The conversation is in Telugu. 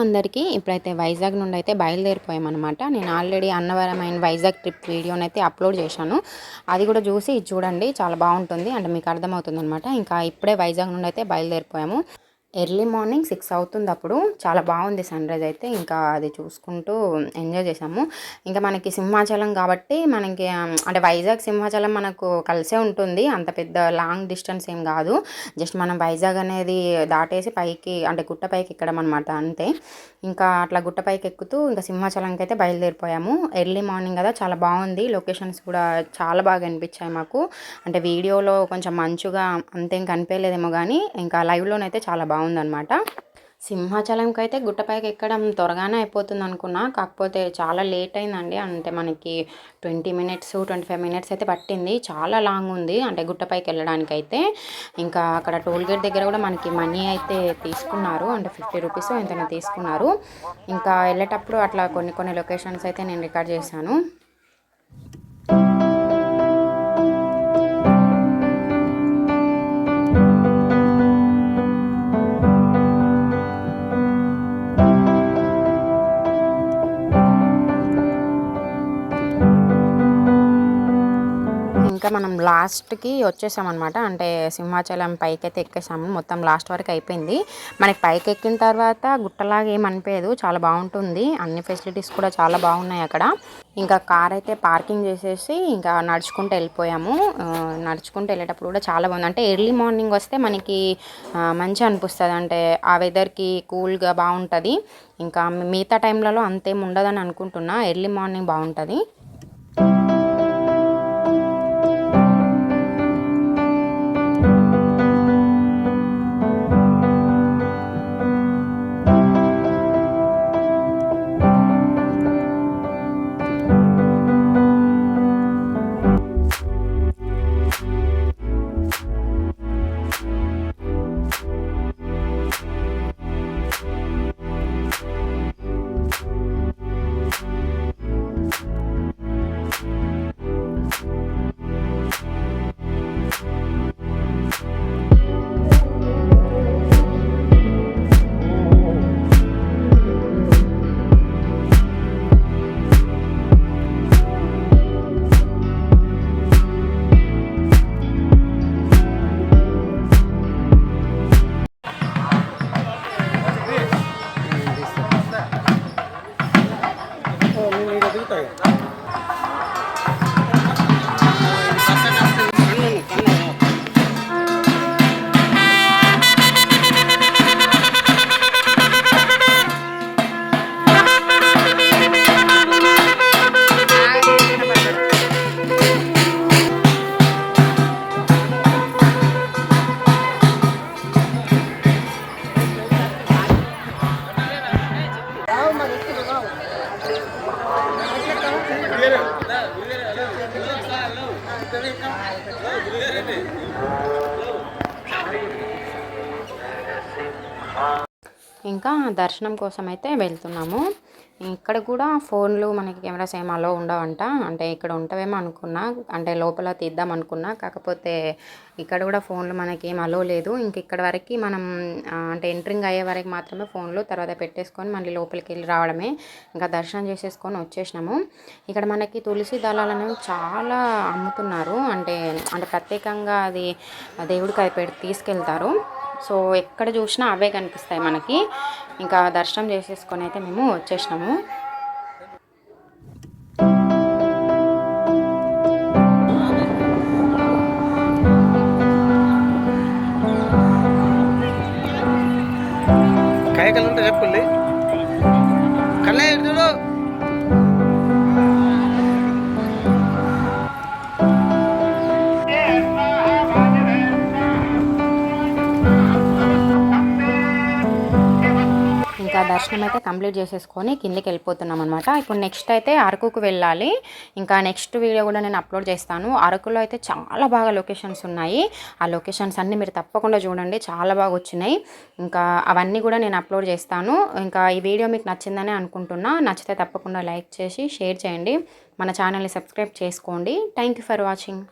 అందరికీ. ఇప్పుడైతే వైజాగ్ నుండి అయితే బయలుదేరిపోయామన్నమాట. నేను already Annavaram and Vizag trip వీడియోనైతే అప్లోడ్ చేశాను. అది కూడా చూసి చూడండి, చాలా బాగుంటుంది, అంటే మీకు అర్థమవుతుంది అనమాట. ఇంకా ఇప్పుడే వైజాగ్ నుండి అయితే బయలుదేరిపోయాము. ఎర్లీ మార్నింగ్ 6 అవుతుంది. అప్పుడు చాలా బాగుంది సన్రైజ్ అయితే. ఇంకా అది చూసుకుంటూ ఎంజాయ్ చేసాము. ఇంకా మనకి సింహాచలం కాబట్టి మనకి అంటే వైజాగ్ సింహాచలం మనకు కలిసే ఉంటుంది, అంత పెద్ద లాంగ్ డిస్టెన్స్ ఏం కాదు. జస్ట్ మనం వైజాగ్ అనేది దాటేసి పైకి అంటే గుట్ట పైకి ఎక్కడం అనమాట, అంతే. ఇంకా అట్లా గుట్ట పైకి ఎక్కుతూ ఇంకా సింహాచలంకి అయితే బయలుదేరిపోయాము. ఎర్లీ మార్నింగ్ కదా, చాలా బాగుంది. లొకేషన్స్ కూడా చాలా బాగా అనిపించాయి మాకు. అంటే వీడియోలో కొంచెం మంచుగా అంతేం కనిపించలేదేమో కానీ ఇంకా లైవ్లోనైతే చాలా బాగుందన్నమాట. సింహాచలంకి అయితే గుట్టపైకి ఎక్కడం త్వరగానే అయిపోతుంది అనుకున్నా, కాకపోతే చాలా లేట్ అయిందండి. అంటే మనకి 20 మినిట్స్ 25 మినిట్స్ అయితే పట్టింది. చాలా లాంగ్ ఉంది అంటే గుట్టపైకి వెళ్ళడానికి అయితే. ఇంకా అక్కడ టోల్ గేట్ దగ్గర కూడా మనకి మనీ అయితే తీసుకున్నారు, అంటే 50 రూపీస్ ఎంతైనా తీసుకున్నారు. ఇంకా వెళ్ళేటప్పుడు అట్లా కొన్ని లొకేషన్స్ అయితే నేను రికార్డ్ చేశాను. ఇంకా మనం లాస్ట్కి వచ్చేసామన్నమాట. అంటే సింహాచలం పైకి అయితే ఎక్కేసాము. మొత్తం లాస్ట్ వరకు అయిపోయింది. మనకి పైకి ఎక్కిన తర్వాత గుట్టలాగా ఏం అనిపించదు, చాలా బాగుంటుంది. అన్ని ఫెసిలిటీస్ కూడా చాలా బాగున్నాయి అక్కడ. ఇంకా కార్ అయితే పార్కింగ్ చేసేసి ఇంకా నడుచుకుంటూ వెళ్ళిపోయాము. నడుచుకుంటూ వెళ్ళేటప్పుడు కూడా చాలా బాగుంది. అంటే ఎర్లీ మార్నింగ్ వస్తే మనకి మంచిగా అనిపిస్తుంది, అంటే ఆ వెదర్కి కూల్గా బాగుంటుంది. ఇంకా మిగతా టైంలలో అంతేం ఉండదని అనుకుంటున్నా, ఎర్లీ మార్నింగ్ బాగుంటుంది. ఇంకా దర్శనం కోసం అయితే వెళ్తున్నాము. ఇక్కడ కూడా ఫోన్లు మనకి కెమెరాస్ ఏం అలో ఉండవంట. అంటే ఇక్కడ ఉంటావేమో అనుకున్నా, అంటే లోపల తీద్దాం అనుకున్నా, కాకపోతే ఇక్కడ కూడా ఫోన్లు మనకి ఏం అలో లేదు. ఇంక ఇక్కడ వరకు మనం అంటే ఎంట్రింగ్ అయ్యే వరకు మాత్రమే ఫోన్లు, తర్వాత పెట్టేసుకొని మళ్ళీ లోపలికి వెళ్ళి రావడమే. ఇంకా దర్శనం చేసేసుకొని వచ్చేసినాము. ఇక్కడ మనకి తులసి దళాలు అనేవి చాలా అమ్ముతున్నారు, అంటే ప్రత్యేకంగా అది దేవుడికి అది తీసుకెళ్తారు. సో ఎక్కడ చూసినా అవే కనిపిస్తాయి మనకి. ఇంకా దర్శనం చేసేసుకొని అయితే మేము వచ్చేసినాము. చెప్పండి ఇంకా దర్శనం అయితే కంప్లీట్ చేసేసుకొని కిందకి వెళ్ళిపోతున్నాం అనమాట. ఇప్పుడు నెక్స్ట్ అయితే అరకుకు వెళ్ళాలి. ఇంకా నెక్స్ట్ వీడియో కూడా నేను అప్లోడ్ చేస్తాను. అరకులో అయితే చాలా బాగా లొకేషన్స్ ఉన్నాయి. ఆ లొకేషన్స్ అన్నీ మీరు తప్పకుండా చూడండి, చాలా బాగా వచ్చినాయి. ఇంకా అవన్నీ కూడా నేను అప్లోడ్ చేస్తాను. ఇంకా ఈ వీడియో మీకు నచ్చిందని అనుకుంటున్నా. నచ్చితే తప్పకుండా లైక్ చేసి షేర్ చేయండి. మన ఛానల్ని సబ్స్క్రైబ్ చేసుకోండి. Thank you for watching.